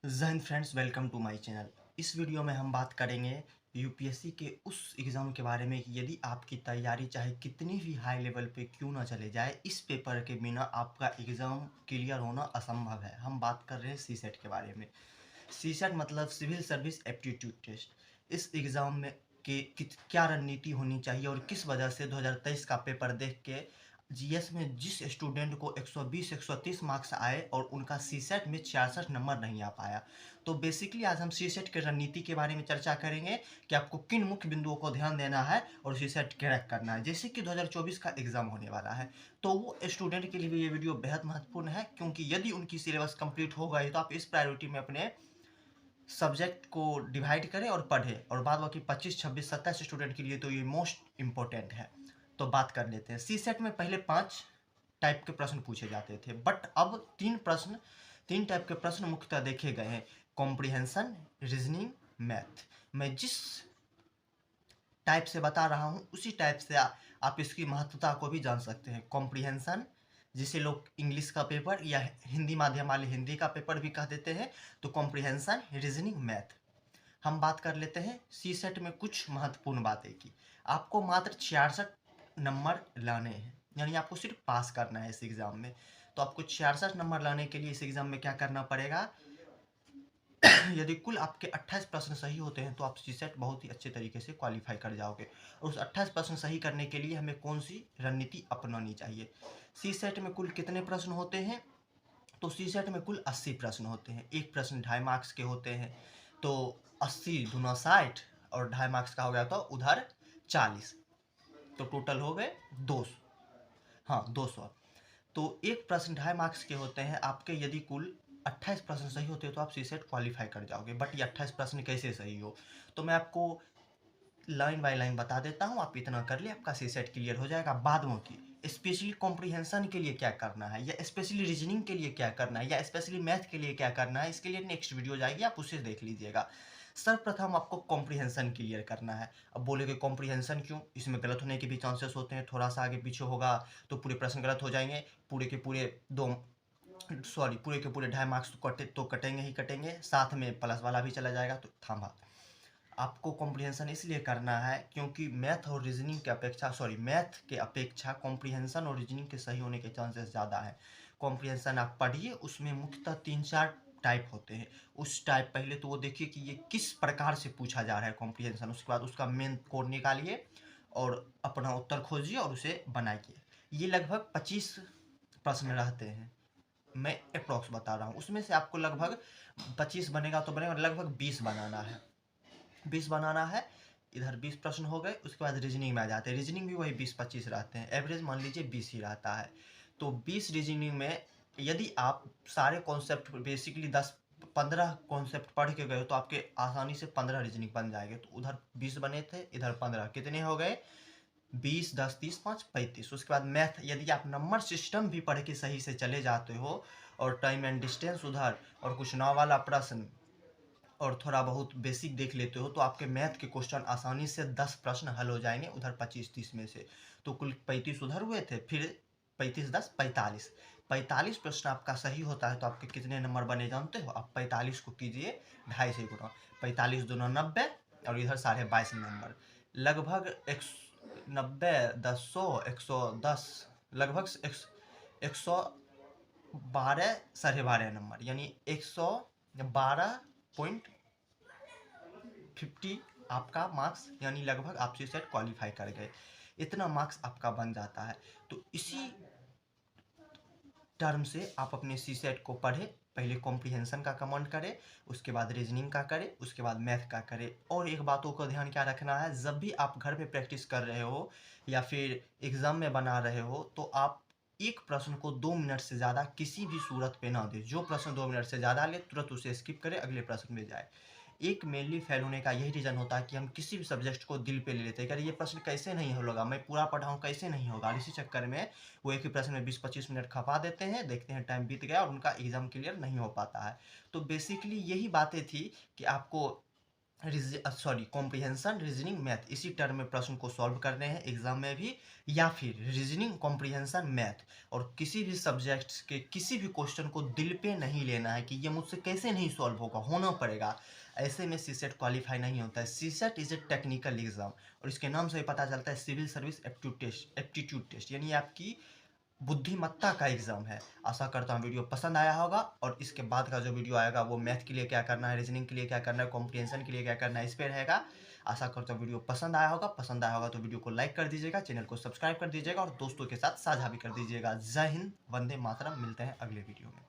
जय हिंद friends, welcome to my channel. इस वीडियो में हम बात करेंगे यूपीएससी के उस एग्ज़ाम के बारे में कि यदि आपकी तैयारी चाहे कितनी भी हाई लेवल पे क्यों ना चले जाए, इस पेपर के बिना आपका एग्ज़ाम क्लियर होना असंभव है। हम बात कर रहे हैं सीसेट के बारे में। सीसेट मतलब सिविल सर्विस एप्टीट्यूड टेस्ट। इस एग्ज़ाम में क्या रणनीति होनी चाहिए और किस वजह से 2023 का पेपर देख के जीएस में जिस स्टूडेंट को 120 130 मार्क्स आए और उनका सीसेट में 66 नंबर नहीं आ पाया। तो बेसिकली आज हम सीसेट की रणनीति के बारे में चर्चा करेंगे कि आपको किन मुख्य बिंदुओं को ध्यान देना है और सीसेट क्रैक करना है। जैसे कि 2024 का एग्ज़ाम होने वाला है, तो वो स्टूडेंट के लिए भी ये वीडियो बेहद महत्वपूर्ण है, क्योंकि यदि उनकी सिलेबस कंप्लीट हो गई तो आप इस प्रायोरिटी में अपने सब्जेक्ट को डिवाइड करें और पढ़ें, और बाद बाकी 25 26 27 स्टूडेंट के लिए तो ये मोस्ट इम्पोर्टेंट है। तो बात कर लेते हैं। सी सेट में पहले 5 टाइप के प्रश्न पूछे जाते थे, बट अब 3 टाइप के प्रश्न मुख्यतः देखे गए हैं: कॉम्प्रिहेंशन, रीजनिंग, मैथ। मैं जिस टाइप से बता रहा हूँ उसी टाइप से आप इसकी महत्वता को भी जान सकते हैं। कॉम्प्रिहेंशन, जिसे लोग इंग्लिश का पेपर या हिंदी माध्यम वाले हिंदी का पेपर भी कह देते हैं, तो कॉम्प्रिहेंशन, रीजनिंग, मैथ। हम बात कर लेते हैं सी सेट में कुछ महत्वपूर्ण बातें की। आपको मात्र 66 नंबर लाने हैं, यानी आपको सिर्फ पास करना है इस एग्ज़ाम में। तो आपको 66 नंबर लाने के लिए इस एग्ज़ाम में क्या करना पड़ेगा? यदि कुल आपके 28 प्रश्न सही होते हैं तो आप सीसेट बहुत ही अच्छे तरीके से क्वालिफाई कर जाओगे। और उस 28 प्रश्न सही करने के लिए हमें कौन सी रणनीति अपनानी चाहिए? सीसेट में कुल कितने प्रश्न होते हैं? तो सीसेट में कुल 80 प्रश्न होते हैं। एक प्रश्न 2.5 मार्क्स के होते हैं, तो 80 दूना 60 और 2.5 मार्क्स का हो गया तो उधर 40, तो टोटल हो गए 200। हाँ, 200। तो एक प्रश्न 2.5 मार्क्स के होते हैं आपके। यदि कुल 28 प्रश्न सही होते हैं तो आप सीसेट क्वालिफाई कर जाओगे। बट ये 28 प्रश्न कैसे सही हो, तो मैं आपको लाइन बाय लाइन बता देता हूँ। आप इतना कर ले, आपका सीसेट क्लियर हो जाएगा। बाद में की स्पेशली कॉम्प्रिहेंशन के लिए क्या करना है, या स्पेशली रीजनिंग के लिए क्या करना है, या स्पेशली मैथ के लिए क्या करना है, इसके लिए नेक्स्ट वीडियो जाएगी, आप उसे देख लीजिएगा। सर्वप्रथम आपको कॉम्प्रिहेंशन क्लियर करना है। अब बोलेगे कॉम्प्रिहेंशन क्यों? इसमें गलत होने के भी चांसेस होते हैं। थोड़ा सा आगे पीछे होगा तो पूरे प्रश्न गलत हो जाएंगे। पूरे के पूरे 2.5 मार्क्स तो कटेंगे ही कटेंगे, साथ में प्लस वाला भी चला जाएगा। तो थामा, आपको कॉम्प्रिहेंशन इसलिए करना है क्योंकि मैथ के अपेक्षा कॉम्प्रिहेंशन और रीजनिंग के सही होने के चांसेस ज़्यादा है। कॉम्प्रिहेंशन आप पढ़िए, उसमें मुख्यतः 3-4 टाइप होते हैं। उस टाइप पहले तो वो देखिए कि ये किस प्रकार से पूछा जा रहा है कॉम्प्रिहेंशन। उसके बाद उसका मेन कोड निकालिए और अपना उत्तर खोजिए और उसे बनाइए। ये लगभग 25 प्रश्न रहते हैं, मैं अप्रॉक्स बता रहा हूँ। उसमें से आपको लगभग 25 बनेगा तो बनेगा, लगभग 20 बनाना है। 20 बनाना है। इधर 20 प्रश्न हो गए। उसके बाद रीजनिंग में आ जाते हैं। रीजनिंग भी वही 20-25 रहते हैं, एवरेज मान लीजिए 20 ही रहता है। तो 20 रीजनिंग में यदि आप सारे कॉन्सेप्ट बेसिकली 10-15 कॉन्सेप्ट पढ़ के गए तो आपके आसानी से 15 रीजनिंग बन जाएंगे। तो उधर 20 बने थे, इधर 15, कितने हो गए? 20 10 30 5 35। उसके बाद मैथ, यदि आप नंबर सिस्टम भी पढ़ के सही से चले जाते हो और टाइम एंड डिस्टेंस उधर और कुछ नाव वाला प्रश्न और थोड़ा बहुत बेसिक देख लेते हो तो आपके मैथ के क्वेश्चन आसानी से 10 प्रश्न हल हो जाएंगे उधर 25-30 में से। तो कुल 35 उधर हुए थे, फिर 35 10 45। 45 प्रश्न आपका सही होता है तो आपके कितने नंबर बने जानते हो? आप 45 को कीजिए 2.5 से गुना, 45 दूना 90 और इधर 22.5 नंबर, लगभग 90 100 110, लगभग 112 12.5 नंबर, यानी 112.50 आपका मार्क्स, यानी लगभग आप सीसेट क्वालिफाई कर गए। इतना मार्क्स आपका बन जाता है। तो इसी टर्म से आप अपने सीसेट को पढ़े। पहले कॉम्प्रिहेंशन का कमांड करें, उसके बाद रीजनिंग का करें, उसके बाद मैथ का करें। और एक बातों का ध्यान क्या रखना है, जब भी आप घर पे प्रैक्टिस कर रहे हो या फिर एग्ज़ाम में बना रहे हो तो आप एक प्रश्न को 2 मिनट से ज़्यादा किसी भी सूरत पे ना दें। जो प्रश्न 2 मिनट से ज़्यादा ले तुरंत उसे स्किप करें, अगले प्रश्न में जाए। एक मेनली फेल होने का यही रीज़न होता है कि हम किसी भी सब्जेक्ट को दिल पे ले लेते हैं कि अरे ये प्रश्न कैसे नहीं होगा, मैं पूरा पढ़ा हूँ कैसे नहीं होगा। इसी चक्कर में वो एक ही प्रश्न में 20-25 मिनट खपा देते हैं, देखते हैं टाइम बीत गया और उनका एग्ज़ाम क्लियर नहीं हो पाता है। तो बेसिकली यही बातें थी कि आपको सॉरी कॉम्प्रिहेंशन, रीजनिंग, मैथ, इसी टर्म में प्रश्न को सॉल्व करने हैं एग्जाम में भी, या फिर रीजनिंग, कॉम्प्रिहेंशन, मैथ, और किसी भी सब्जेक्ट्स के किसी भी क्वेश्चन को दिल पे नहीं लेना है कि ये मुझसे कैसे नहीं सॉल्व होगा, होना पड़ेगा। ऐसे में सीसेट क्वालिफाई नहीं होता है। CSAT is a technical exam, और इसके नाम से ही पता चलता है सिविल सर्विस एप्टीट्यूड टेस्ट, यानी आपकी बुद्धिमत्ता का एग्जाम है। आशा करता हूँ वीडियो पसंद आया होगा, और इसके बाद का जो वीडियो आएगा वो मैथ के लिए क्या करना है, रीजनिंग के लिए क्या करना है, कॉम्प्रिहेंशन के लिए क्या करना है, इस पर रहेगा। आशा करता हूँ वीडियो पसंद आया होगा। पसंद आया होगा तो वीडियो को लाइक कर दीजिएगा, चैनल को सब्सक्राइब कर दीजिएगा, और दोस्तों के साथ साझा भी कर दीजिएगा। जय हिंद, वंदे मातरम। मिलते हैं अगले वीडियो में।